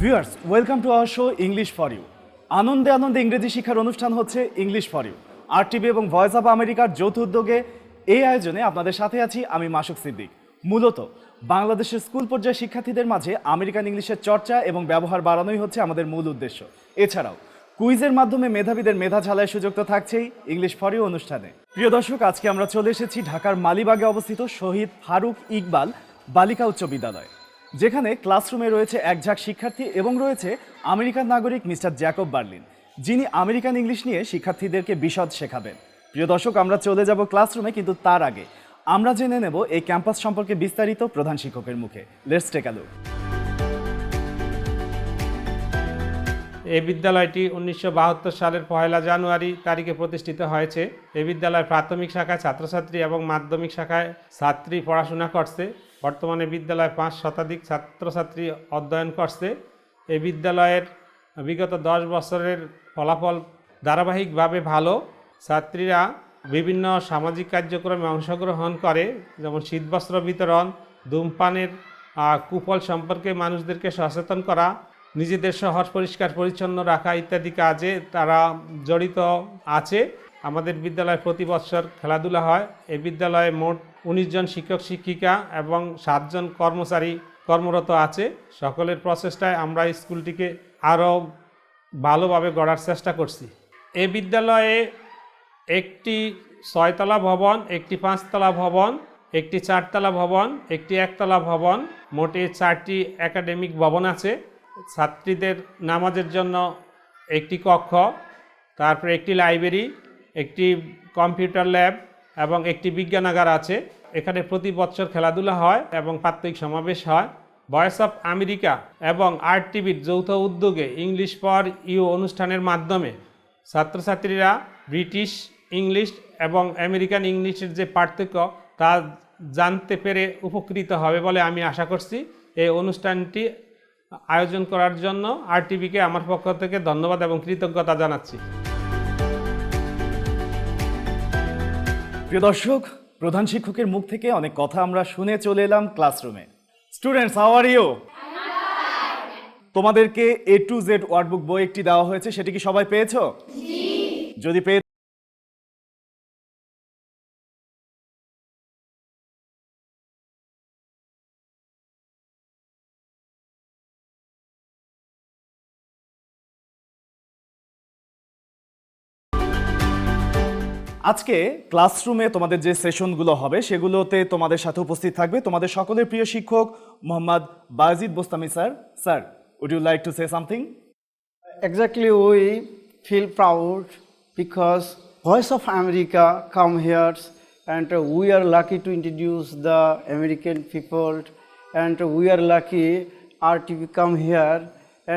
Viewers, welcome to our show English for you. আনন্দে আনন্দে ইংরেজি শিক্ষার অনুষ্ঠান হচ্ছে ইংলিশ ফর ইউ। RTV এবং ভয়েস অফ আমেরিকার যৌথ উদ্যোগে এই আয়োজনে আপনাদের সাথে আছি আমি মাসুক সিদ্দিক। মূলত বাংলাদেশের স্কুল পর্যায়ে শিক্ষার্থীদের মাঝে আমেরিকান ইংলিশের চর্চা এবং ব্যবহার বাড়ানোই হচ্ছে আমাদের মূল উদ্দেশ্য। এছাড়াও কুইজের মাধ্যমে মেধাবীদের মেধা ঝালার সুযোগ তো থাকছেই ইংলিশ ফর ইউ অনুষ্ঠানে। প্রিয় দর্শক, আজকে আমরা চলে এসেছি ঢাকার মালিবাগে অবস্থিত শহীদ ফারুক ইকবাল বালিকা উচ্চ বিদ্যালয়, যেখানে ক্লাসরুমে রয়েছে এক ঝাঁক শিক্ষার্থী এবং রয়েছে আমেরিকান নাগরিক মিস্টার জ্যাকব বার্লিন, যিনি আমেরিকান ইংলিশ নিয়ে শিক্ষার্থীদেরকে বিশদ শেখাবেন। প্রিয় দর্শক, আমরা চলে যাব ক্লাসরুমে, কিন্তু তার আগে আমরা জেনে নেব এই ক্যাম্পাস সম্পর্কে বিস্তারিত প্রধান শিক্ষকের মুখে। Let's take a look. এই বিদ্যালয়টি 1972 সালের 1 জানুয়ারি তারিখে প্রতিষ্ঠিত হয়েছে। এই বিদ্যালয়ের প্রাথমিক শাখায় ছাত্রছাত্রী এবং মাধ্যমিক শাখায় ছাত্রী পড়াশোনা করছে। বর্তমানে বিদ্যালয়ে 5 শতাধিক ছাত্রছাত্রী অধ্যয়ন করছে। এই বিদ্যালয়ের বিগত 10 বছরের ফলাফল ধারাবাহিকভাবে ভালো। ছাত্রীরা বিভিন্ন সামাজিক কার্যক্রমে অংশগ্রহণ করে, যেমন শীতবস্ত্র বিতরণ, ধূমপানের কুফল সম্পর্কে মানুষদেরকে সচেতন করা, নিজেদের শহর পরিষ্কার পরিচ্ছন্ন রাখা ইত্যাদি কাজে তারা জড়িত আছে। আমাদের বিদ্যালয়ে প্রতি বছর খেলাধুলা হয়। এই বিদ্যালয়ে মোট 19 জন শিক্ষক শিক্ষিকা এবং 7 জন কর্মচারী কর্মরত আছে। সকলের প্রচেষ্টায় আমরা স্কুলটিকে আরও ভালোভাবে গড়ার চেষ্টা করছি। এই বিদ্যালয়ে একটি 6তলা ভবন, একটি 5তলা ভবন, একটি 4তলা ভবন, একটি 1তলা ভবন, মোটে 4টি একাডেমিক ভবন আছে। ছাত্রীদের নামাজের জন্য একটি কক্ষ, তারপরে একটি লাইব্রেরি, একটি কম্পিউটার ল্যাব এবং একটি বিজ্ঞানাগার আছে। এখানে প্রতি বছর খেলাধুলা হয় এবং প্রাত্যহিক সমাবেশ হয়। ভয়েস অফ আমেরিকা এবং RTVর যৌথ উদ্যোগে ইংলিশ ফর ইউ অনুষ্ঠানের মাধ্যমে ছাত্রছাত্রীরা ব্রিটিশ ইংলিশ এবং আমেরিকান ইংলিশের যে পার্থক্য তা জানতে পেরে উপকৃত হবে বলে আমি আশা করছি। এই অনুষ্ঠানটি আয়োজন করার জন্য RTVকে আমার পক্ষ থেকে ধন্যবাদ এবং কৃতজ্ঞতা জানাচ্ছি। প্রিয় দর্শক, প্রধান শিক্ষকের মুখ থেকে অনেক কথা আমরা শুনে চলে এলাম ক্লাসরুমে। Students, how are you? তোমাদেরকে A to Z ওয়ার্ডবুক বই একটি দেওয়া হয়েছে, সেটি কি সবাই পেয়েছো? যদি পেয়ে আজকে ক্লাসরুমে তোমাদের যে সেশনগুলো হবে সেগুলোতে তোমাদের সাথে উপস্থিত থাকবে তোমাদের সকলের প্রিয় শিক্ষক Mohammad Bazid Bostami sir. Sir, would you like to say something? Exactly, we feel proud because Voice of America come here and we are lucky to introduce the American people, and we are lucky RTV come here,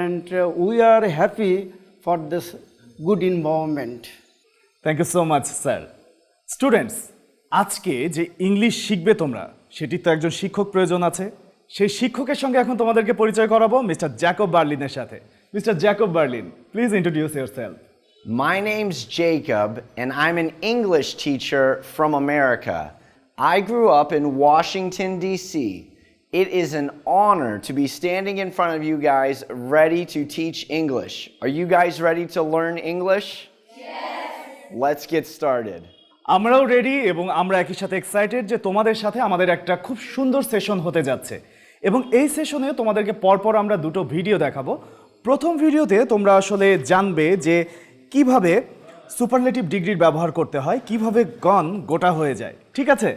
and we are happy for this good environment. Thank you so much sir. Students, আজকে যে English শিখবে তোমরা, সেটি তো একজন শিক্ষক প্রয়োজন আছে। সেই শিক্ষকের সঙ্গে এখন তোমাদেরকে পরিচয় করাবো মিস্টার জ্যাকব বার্লিনের সাথে। Mister Jacob Berlin, please introduce yourself. My name's Jacob, and I'm an English teacher from America. I grew up in Washington, D.C. It is an honor to be standing in front of you guys ready to teach English. Are you guys ready to learn English? Let's get started. আমরাও ready এবং আমরা একই সাথে excited যে তোমাদের সাথে আমাদের একটা খুব সুন্দর সেশন হতে যাচ্ছে। এবং এই সেশনে তোমাদেরকে পরপর আমরা দুটো ভিডিও দেখাবো। প্রথম ভিডিওতে তোমরা আসলে জানবে যে কিভাবে সুপারলেটিভ ডিগ্রির ব্যবহার করতে হয়, কিভাবে গণ গোটা হয়ে যায়। ঠিক আছে,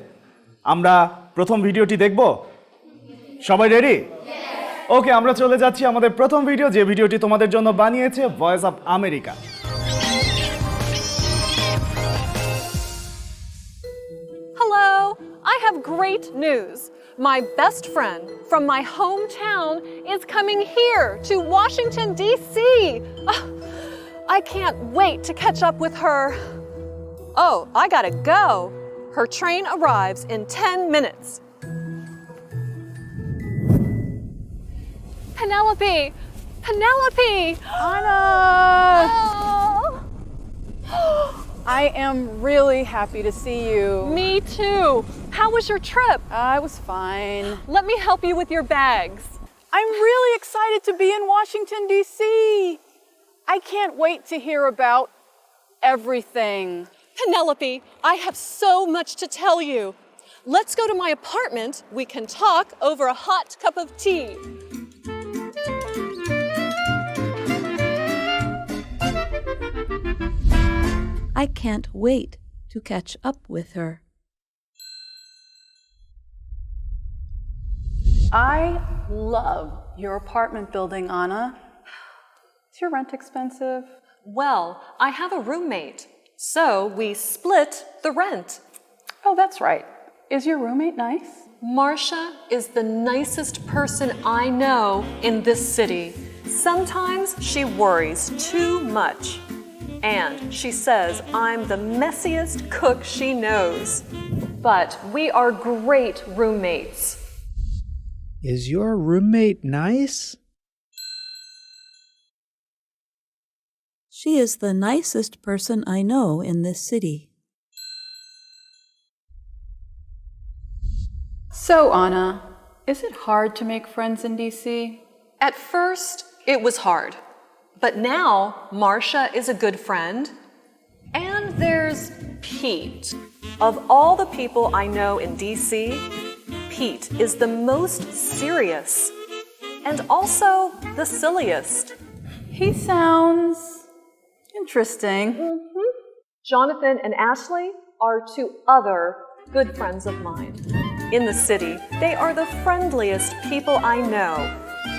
আমরা প্রথম ভিডিওটি দেখব। সবাই রেডি? ওকে, আমরা চলে যাচ্ছি আমাদের প্রথম ভিডিও, যে ভিডিওটি তোমাদের জন্য বানিয়েছে voice of America. I have great news. My best friend from my hometown is coming here to Washington, D.C. I can't wait to catch up with her. Oh, I gotta go. Her train arrives in 10 minutes. Penelope! Penelope! Anna! Oh. I am really happy to see you. Me too. How was your trip? It was fine. Let me help you with your bags. I'm really excited to be in Washington, D.C. I can't wait to hear about everything. Penelope, I have so much to tell you. Let's go to my apartment. We can talk over a hot cup of tea. I can't wait to catch up with her. I love your apartment building, Anna. Is your rent expensive? Well, I have a roommate, so we split the rent. Oh, that's right. Is your roommate nice? Marcia is the nicest person I know in this city. Sometimes she worries too much. And she says I'm the messiest cook she knows. But we are great roommates. Is your roommate nice? She is the nicest person I know in this city. So, Anna, is it hard to make friends in D.C.? At first, it was hard. But now, Marcia is a good friend. And there's Pete. Of all the people I know in D.C., Pete is the most serious and also the silliest. He sounds interesting. Jonathan and Ashley are two other good friends of mine. In the city, they are the friendliest people I know.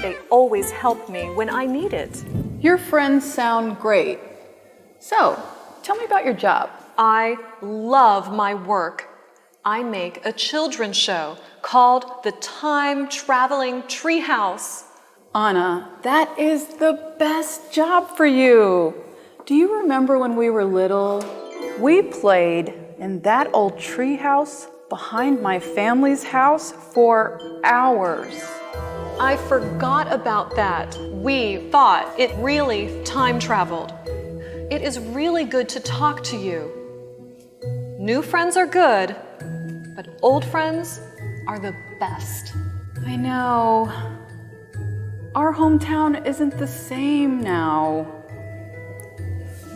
They always help me when I need it. Your friends sound great. So, tell me about your job. I love my work. I make a children's show called The Time-Traveling Treehouse. Anna, that is the best job for you. Do you remember when we were little? We played in that old treehouse behind my family's house for hours. I forgot about that. We thought it really time-traveled. It is really good to talk to you. New friends are good, but old friends are the best. I know. Our hometown isn't the same now.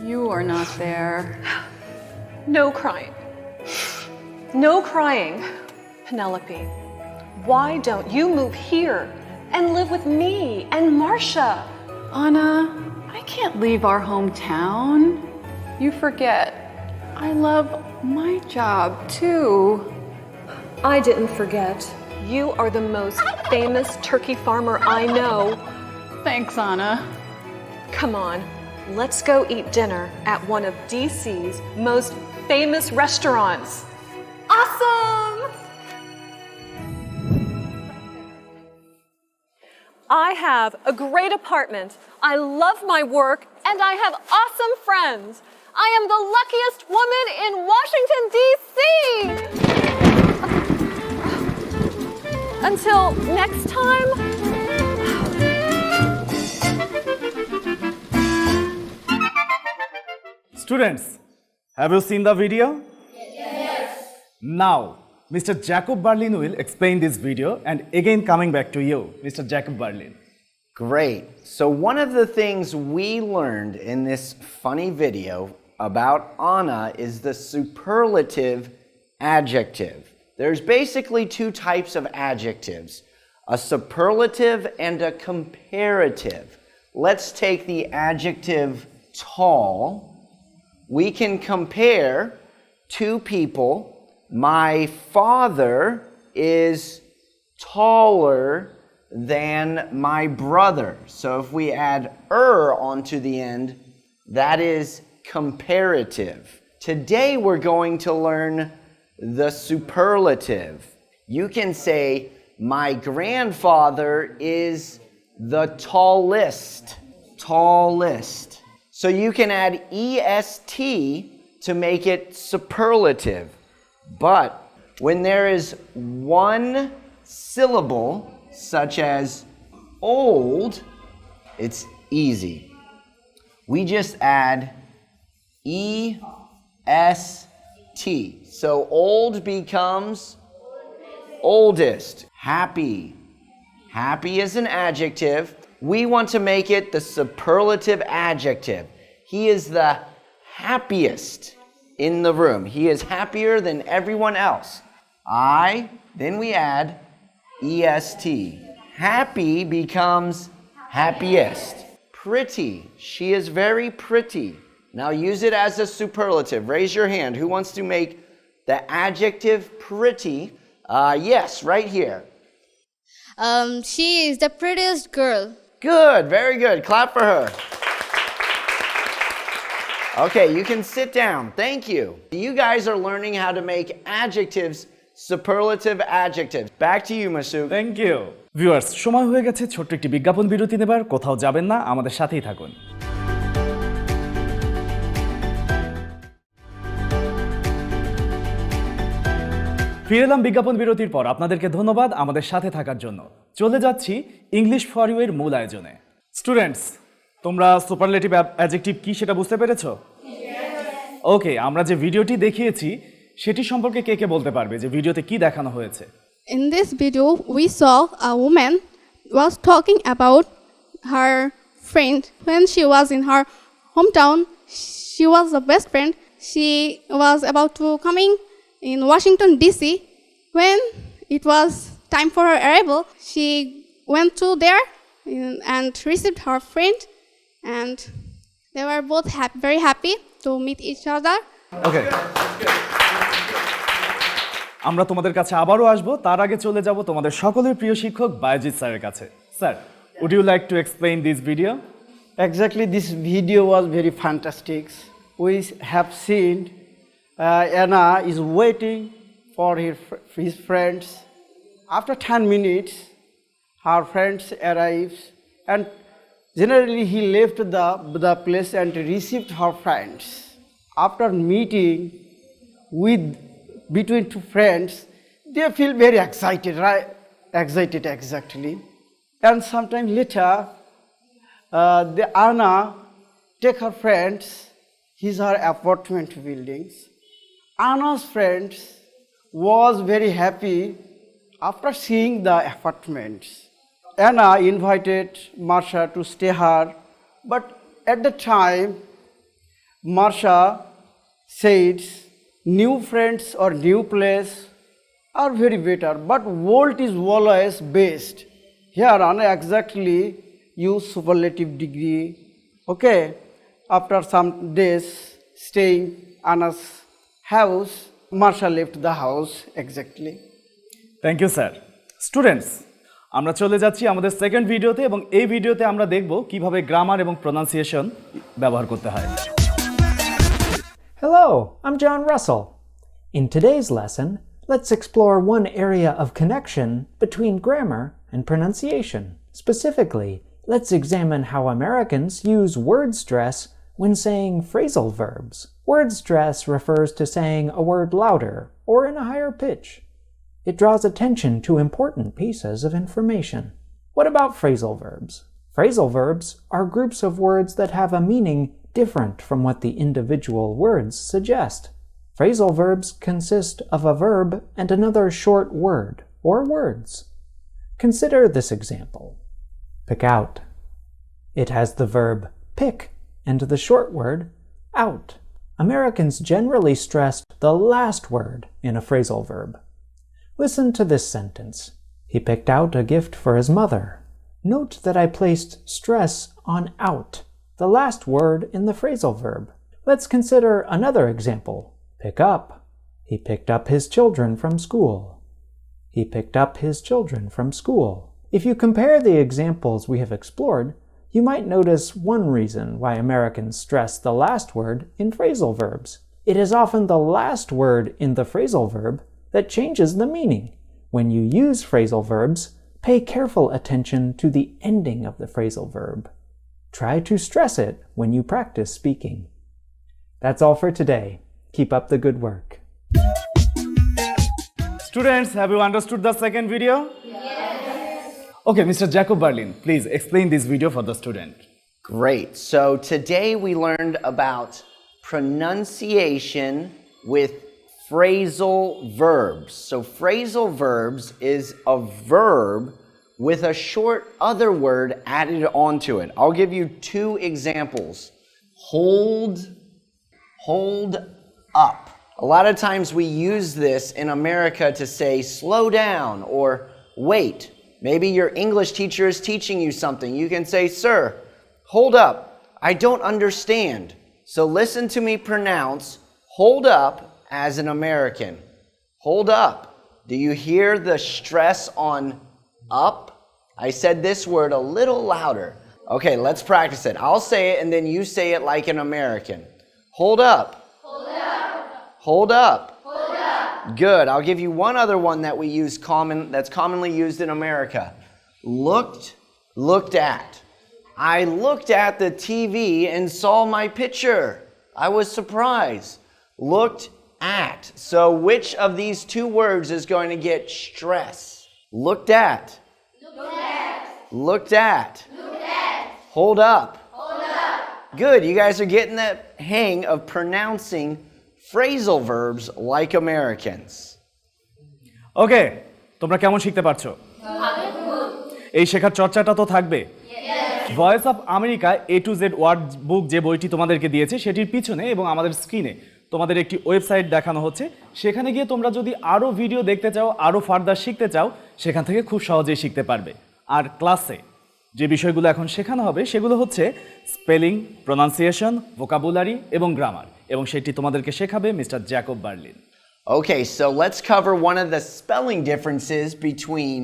You are not there. No crying. No crying. Penelope, why don't you move here and live with me and Marcia? Anna, I can't leave our hometown. You forget. I love my job too. I didn't forget. You are the most famous turkey farmer I know. Thanks, Anna. Come on, let's go eat dinner at one of DC's most famous restaurants. Awesome! I have a great apartment. I love my work, and I have awesome friends. I am the luckiest woman in Washington, D.C. Until next time. Students, have you seen the video? Yes. Now, Mr. Jacob Berlin will explain this video and again coming back to you, Mr. Jacob Berlin. Great. So one of the things we learned in this funny video about Anna is the superlative adjective. There's basically two types of adjectives, a superlative and a comparative. Let's take the adjective tall. We can compare two people. My father is taller than my brother. So if we add onto the end, that is comparative. Today we're going to learn the superlative. You can say, my grandfather is the tallest. Tallest. So you can add est to make it superlative. But when there is one syllable, such as old, it's easy. We just add est. So old becomes oldest. Happy, Happy is an adjective. We want to make it the superlative adjective. He is the happiest in the room. He is happier than everyone else. Then we add est. Happy becomes happiest. Pretty. She is very pretty. Now use it as a superlative. Raise your hand. Who wants to make the adjective pretty? Yes, right here. She is the prettiest girl. Good, very good. Clap for her. Okay, you can sit down. Thank you. You guys are learning how to make adjectives superlative adjectives. Back to you, Masood. Thank you viewers, সময় হয়ে গেছে ছোট্ট একটি বিজ্ঞাপন বিরতি নেবার। কোথাও যাবেন না, আমাদের সাথেই থাকুন। ফিরে এলাম বিজ্ঞাপন বিরতির পর। আপনাদেরকে ধন্যবাদ আমাদের সাথে থাকার জন্য। চলে যাচ্ছি ইংলিশ ফর ইউ এর মূল আয়োজনে। স্টুডেন্টস, তোমরা সুপারলেটিভ অ্যাডজেক্টিভ কি সেটা বুঝতে পেরেছো? ওকে, আমরা যে ভিডিওটি দেখিয়েছি সেটি সম্পর্কে কে কে বলতে পারবে যে ভিডিওতে কি দেখানো হয়েছে? In this video, we saw a woman was talking about her friend. When she was in her hometown, she was the best friend. She was about to coming in Washington, D.C. When it was time for her arrival, she went to there and received her friend, and they were both very happy to meet each other. Okay. আমরা তোমাদের কাছে আবারও আসবো, তার আগে চলে যাব তোমাদের সকলের প্রিয় শিক্ষক বায়েজিৎ স্যারের কাছে। Sir, would you like to explain this video? Exactly, this video was very fantastic. We have seen Anna is waiting for his friends. After 10 minutes, her friends arrives, and generally he left the place and received her friends. After meeting between two friends, they feel very excited, right? Excited, exactly. And sometime later, the Anna take her friends, her apartment buildings. Anna's friends was very happy after seeing the apartments. Anna invited Marsha to stay her, but at the time, Marsha said, new friends or new place are very better, but world is always best. Here Anna exactly use superlative degree. Okay, after some days staying Anna's house, Marsha left the house exactly. Thank you sir. Students, আমরা চলে যাচ্ছি আমাদের second ভিডিওতে, এবং এই ভিডিওতে আমরা দেখব কিভাবে গ্রামার এবং প্রোনাউন্সিয়েশন ব্যবহার করতে হয়। Hello, I'm John Russell. In today's lesson, let's explore one area of connection between grammar and pronunciation. Specifically, let's examine how Americans use word stress when saying phrasal verbs. Word stress refers to saying a word louder or in a higher pitch. It draws attention to important pieces of information. What about phrasal verbs? Phrasal verbs are groups of words that have a meaning different from what the individual words suggest. Phrasal verbs consist of a verb and another short word or words. Consider this example. Pick out. It has the verb pick and the short word out. Americans generally stress the last word in a phrasal verb. Listen to this sentence. He picked out a gift for his mother. Note that I placed stress on out, the last word in the phrasal verb. Let's consider another example. Pick up. He picked up his children from school. He picked up his children from school. If you compare the examples we have explored, you might notice one reason why Americans stress the last word in phrasal verbs. It is often the last word in the phrasal verb that changes the meaning. When you use phrasal verbs, pay careful attention to the ending of the phrasal verb. Try to stress it when you practice speaking. That's all for today. Keep up the good work. Students, have you understood the second video? Yes. Okay, Mr. Jacob Berlin, please explain this video for the student. Great. So today we learned about pronunciation with phrasal verbs. So phrasal verbs is a verb with a short other word added onto it. I'll give you 2 examples. Hold up. A lot of times we use this in America to say slow down or wait. Maybe your English teacher is teaching you something. You can say, "Sir, hold up. I don't understand." So listen to me pronounce hold up as an American. Hold up. Do you hear the stress on up? I said this word a little louder. Okay, let's practice it. I'll say it and then you say it like an American. Hold up. Hold up. Hold up. Hold up. Good. I'll give you one other one that we use that's commonly used in America. Looked at. I looked at the TV and saw my picture. I was surprised. Looked at. So which of these 2 words is going to get stress? Looked at. Looked at. Looked at. Looked at. Hold up. Hold up. Good. You guys are getting the hang of pronouncing phrasal verbs like Americans. ওকে, তোমরা কেমন শিখতে পারছো? এই শেখার চর্চাটা তো থাকবে। Voice of America A to Z word book যে বইটি তোমাদেরকে দিয়েছে সেটির পিছনে এবং আমাদের স্ক্রিনে তোমাদের একটি ওয়েবসাইট দেখানো হচ্ছে। সেখানে গিয়ে তোমরা যদি আরও ভিডিও দেখতে চাও, আরও ফার্দার শিখতে চাও, সেখান থেকে খুব সহজেই শিখতে পারবে। আর ক্লাসে যে বিষয়গুলো এখন শেখানো হবে সেগুলো হচ্ছে স্পেলিং, প্রোনাউন্সিয়েশন, ভোকাবুলারি এবং গ্রামার, এবং সেটি তোমাদেরকে শেখাবে mister Jacob Berlin. Okay, so let's cover one of the spelling differences between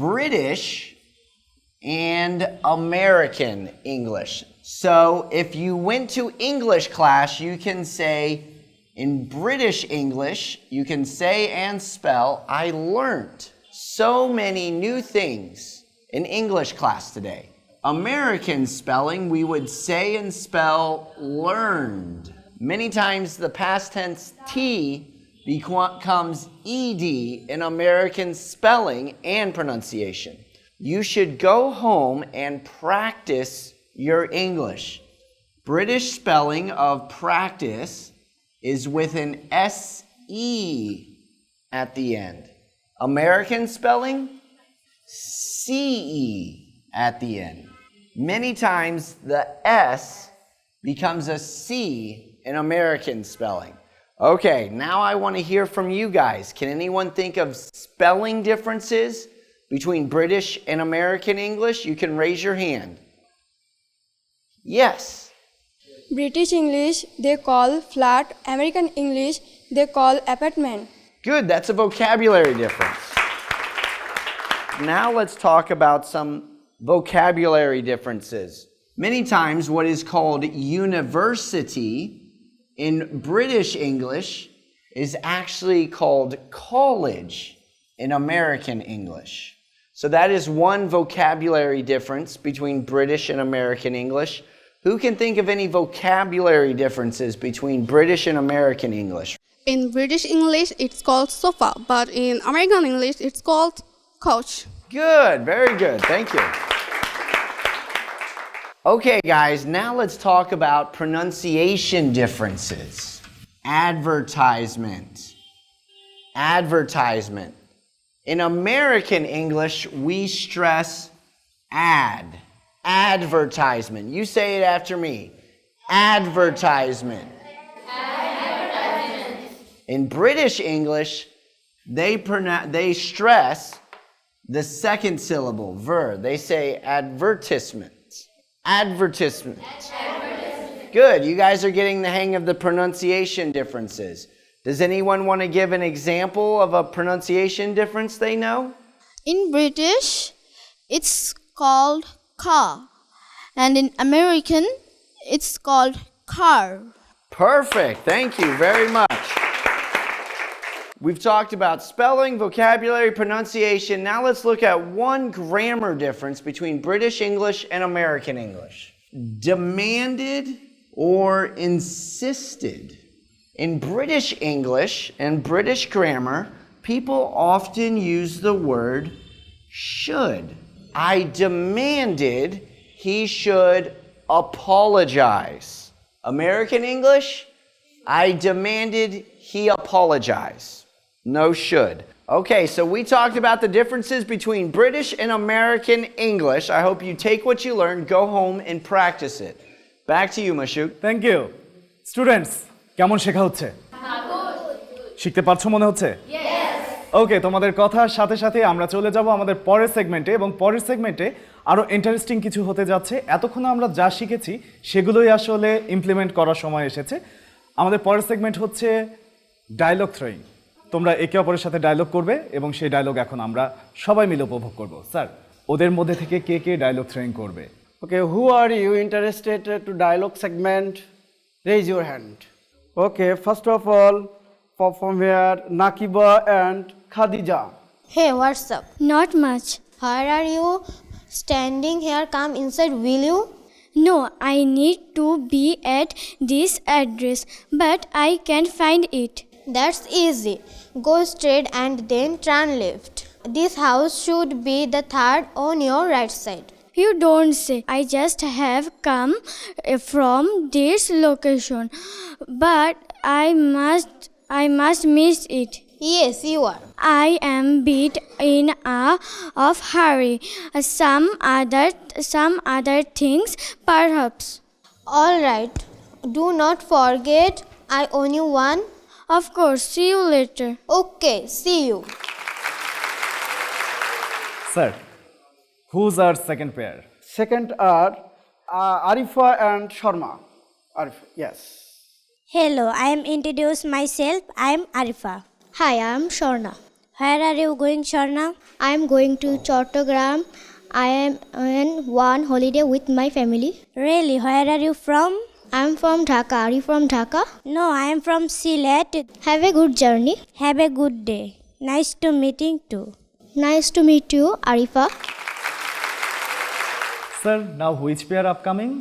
British and American English. So if you went to English class, you can say, in British English, you can say and spell, I learned so many new things in English class today. American spelling, we would say and spell learned. Many times the past tense T becomes ED in American spelling and pronunciation. You should go home and practice your English. British spelling of practice is with an SE at the end. American spelling, CE at the end. Many times the S becomes a C in American spelling. Okay, now I want to hear from you guys. Can anyone think of spelling differences between British and American English? You can raise your hand. Yes. British English they call flat, American English they call apartment. Good, that's a vocabulary difference. Now let's talk about some vocabulary differences. Many times what is called university in British English is actually called college in American English. So that is one vocabulary difference between British and American English. Who can think of any vocabulary differences between British and American English? In British English, it's called sofa, but in American English, it's called couch. Good, very good, thank you. Okay guys, now let's talk about pronunciation differences. Advertisement. Advertisement. In American English, we stress ad. Advertisement. You say it after me. Advertisement. Advertisement. In British English, they stress the second syllable, ver. They say advertisement. Advertisement. Advertisement. Good. You guys are getting the hang of the pronunciation differences. Does anyone want to give an example of a pronunciation difference they know? In British, it's called car. And in American, it's called car. Perfect. Thank you very much. We've talked about spelling, vocabulary, pronunciation. Now let's look at one grammar difference between British English and American English. Demanded or insisted. In British English and British grammar, people often use the word should. I demanded he should apologize. American English, I demanded he apologize. No should. Okay, so we talked about the differences between British and American English. I hope you take what you learned, go home and practice it. Back to you, Mashuk. Thank you students, কেমন শেখা হচ্ছে? শিখতে পারছো মনে হচ্ছে? ওকে, তোমাদের কথার সাথে সাথে আমরা চলে যাব আমাদের পরের সেগমেন্টে, এবং পরের সেগমেন্টে আরও ইন্টারেস্টিং কিছু হতে যাচ্ছে। এতক্ষণ আমরা যা শিখেছি সেগুলোই আসলে ইমপ্লিমেন্ট করার সময় এসেছে। আমাদের পরের সেগমেন্ট হচ্ছে ডায়লগ থ্রোয়িং। তোমরা একে অপরের সাথে ডায়লগ করবে এবং সেই ডায়লগ এখন আমরা সবাই মিলে উপভোগ করব। স্যার, ওদের মধ্যে থেকে কে কে ডায়লগ থ্রোয়িং করবে? Okay, who are you interested to dialogue segment? Raise your hand. Okay, first of all, from here, Nakiba and Khadija. Hey, what's up? Not much. Where are you? Standing here, come inside, will you? No, I need to be at this address, but I can't find it. That's easy. Go straight and then turn left. This house should be the third on your right side. You don't say. I just have come from this location, but I must miss it. Yes, you are. I am bit in a hurry. Some other things, perhaps. All right. Do not forget, I owe you one. Of course. See you later. Okay. See you. Sir, who's our second pair? Second are Arifa and Sharma. Arifa, yes. Hello, I am introduce myself. I am Arifa. Hi, I am Shorna. Where are you going, Shorna? I am going to Chattogram. I am on one holiday with my family. Really? Where are you from? I am from Dhaka. Are you from Dhaka? No, I am from Sylhet. Have a good journey. Have a good day. Nice to meeting too. Nice to meet you, Arifa. Sir, now which pair upcoming?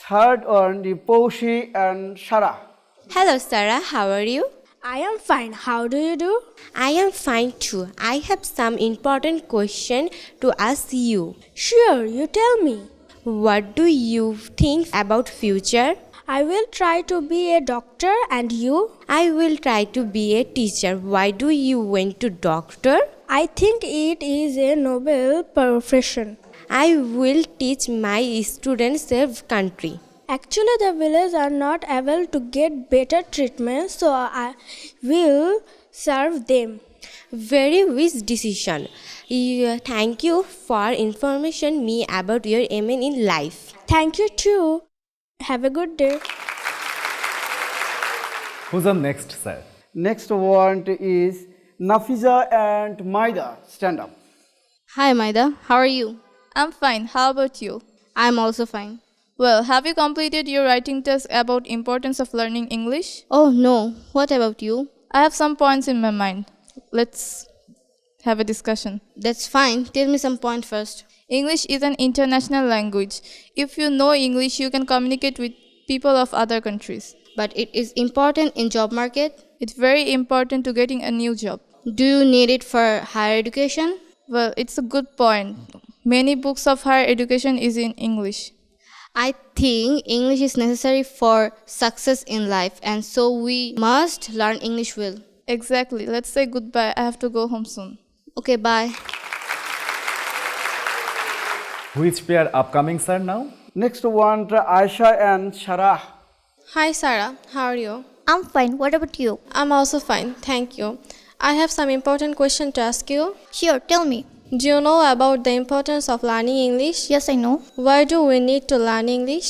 Third one, the Poshi and Shara. Hello, Sarah. How are you? I am fine. How do you do? I am fine too. I have some important question to ask you. Sure, you tell me. What do you think about future? I will try to be a doctor, and you? I will try to be a teacher. Why do you went to doctor? I think it is a noble profession. I will teach my students serve country. Actually, the villagers are not able to get better treatment, so I will serve them. Very wise decision. Thank you for information me about your aim in life. Thank you too. Have a good day. Who's our next, sir? Next one is Nafiza and Maida. Stand up. Hi Maida, how are you? I'm fine. How about you? I'm also fine. Well, have you completed your writing test about importance of learning English? Oh no, what about you? I have some points in my mind. Let's have a discussion. That's fine. Tell me some point first. English is an international language. If you know English, you can communicate with people of other countries. But it is important in job market? It's very important to getting a new job. Do you need it for higher education? Well, it's a good point. Many books of higher education is in English. I think English is necessary for success in life, and so we must learn English well. Exactly. Let's say goodbye. I have to go home soon. Okay, bye. Which pair upcoming, sir, now? Next one, Aisha and Shara. Hi, Sarah. How are you? I'm fine. What about you? I'm also fine. Thank you. I have some important question to ask you. Sure, tell me. Do you know about the importance of learning English? Yes, I know. Why do we need to learn English?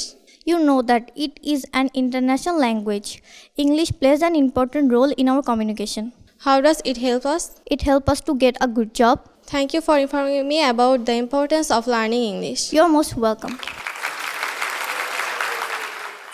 You know that it is an international language. English plays an important role in our communication. How does it help us? It helps us to get a good job. Thank you for informing me about the importance of learning English. You're most welcome.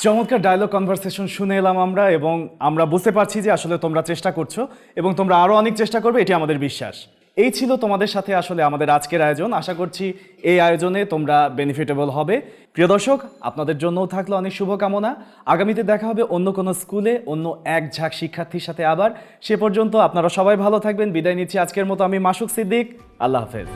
চমৎকার dialogue conversation শুনে এলাম আমরা, এবং আমরা বুঝতে পারছি যে আসলে তোমরা চেষ্টা করছো এবং তোমরা আরও অনেক চেষ্টা করবে, এটি আমাদের বিশ্বাস। এই ছিল তোমাদের সাথে আসলে আমাদের আজকের আয়োজন। আশা করছি এই আয়োজনে তোমরা বেনিফিটেবল হবে। প্রিয় দর্শক, আপনাদের জন্যও থাকলো অনেক শুভকামনা। আগামীতে দেখা হবে অন্য কোনো স্কুলে অন্য এক ঝাঁক শিক্ষার্থীর সাথে আবার। সে পর্যন্ত আপনারা সবাই ভালো থাকবেন। বিদায় নিচ্ছি আজকের মতো। আমি মাসুক সিদ্দিক। আল্লাহ হাফেজ।